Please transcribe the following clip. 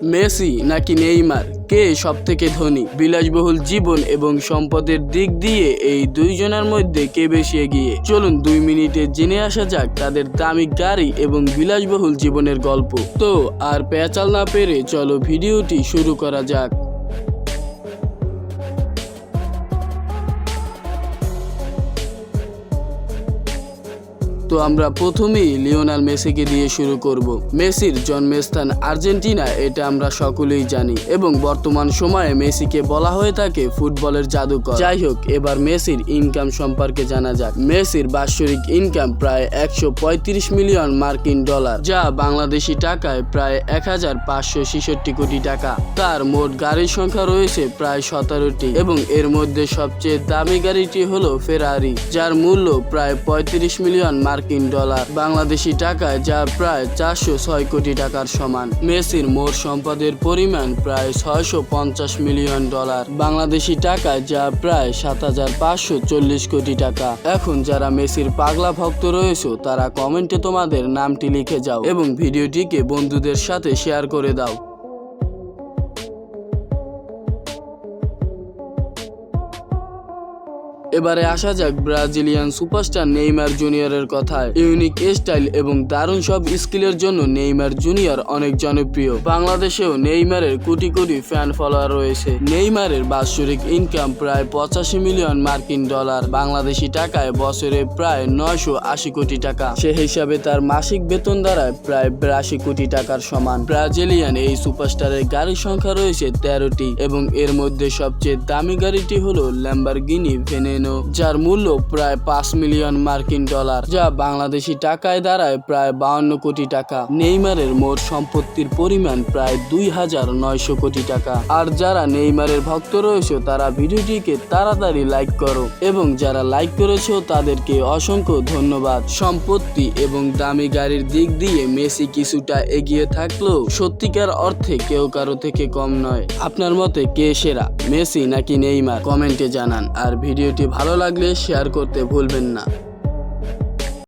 Messi নাকি Neymar, কে সবথেকে ধনী? বিলাসবহুল জীবন এবং সম্পদের দিক দিয়ে এই দুইজনের মধ্যে কে বেশি এগিয়ে? চলুন 2 মিনিটে জেনে আসা যাক তাদের দামি গাড়ি এবং বিলাসবহুল জীবনের গল্প। তো আর পেঁচাল না পেরে চলো ভিডিওটি শুরু করা যাক। তো আমরা প্রথমেই লিওনেল মেসিকে দিয়ে শুরু করব। মেসির জন্মস্থান আর্জেন্টিনা, এটা আমরা সকলেই জানি এবং বর্তমান সময়ে মেসিকে বলা হয়ে থাকে ফুটবলের জাদুকর। যাই হোক, এবার মেসির ইনকাম সম্পর্কে জানা যাক। মেসির বাৎসরিক ইনকাম প্রায় 135 মিলিয়ন মার্কিন ডলার, যা বাংলাদেশি টাকায় প্রায় 1566 কোটি টাকা। তার মোট গাড়ির সংখ্যা রয়েছে প্রায় 17টি এবং এর মধ্যে সবচেয়ে দামি গাড়িটি হলো ফেরারি, যার মূল্য প্রায় 35 মিলিয়ন মার্কিন ডলার বাংলাদেশি টাকায়, যা প্রায় 406 কোটি টাকার সমান। মেসির মোট সম্পদের পরিমাণ প্রায় 650 মিলিয়ন ডলার বাংলাদেশি টাকায়, যা প্রায় 7540 কোটি টাকা। এখন যারা মেসির পাগলা ভক্ত রয়েছে তারা কমেন্টে তোমাদের নামটি লিখে যাও এবং ভিডিওটিকে বন্ধুদের সাথে শেয়ার করে দাও। এবারে আসা যাক ব্রাজিলিয়ান সুপারস্টার নেইমার জুনিয়রের কথায়। ইউনিক স্টাইল এবং দারুণ সব স্কিলের জন্য নেইমার জুনিয়র অনেক জনপ্রিয়। বাংলাদেশেও নেইমারের কোটি কোটি ফ্যান ফলোয়ার রয়েছে। নেইমারের বাৎসরিক ইনকাম প্রায় 85 মিলিয়ন মার্কিন ডলার বাংলাদেশি টাকায়, বছরে প্রায় 980 কোটি টাকা। সে হিসাবে তার মাসিক বেতন দাঁড়ায় প্রায় 82 কোটি টাকার সমান। ব্রাজিলিয়ান এই সুপারস্টারের গাড়ির সংখ্যা রয়েছে 13টি এবং এর মধ্যে সবচেয়ে দামি গাড়িটি হলো ল্যাম্বরগিনি ভেনেনো, যার মূল্য প্রায় 5 মিলিয়ন মার্কিন ডলার, যা বাংলাদেশি টাকায় দাঁড়ায় প্রায় 52 কোটি টাকা। নেইমারের মোট সম্পত্তির পরিমাণ প্রায় 2900 কোটি টাকা। আর যারা নেইমারের ভক্ত রয়েছে তারা ভিডিওটিকে তাড়াতাড়ি লাইক করো এবং যারা লাইক করেছো তাদেরকে অসংখ্য ধন্যবাদ। সম্পত্তি এবং দামি গাড়ির দিক দিয়ে মেসি কিছুটা এগিয়ে থাকলেও সত্যিকার অর্থে কেউ কারো থেকে কম নয়। আপনার মতে কে সেরা, মেসি নাকি নেইমার? কমেন্টে জানান। আর ভিডিওটি ভালো লাগলে শেয়ার করতে ভুলবেন না।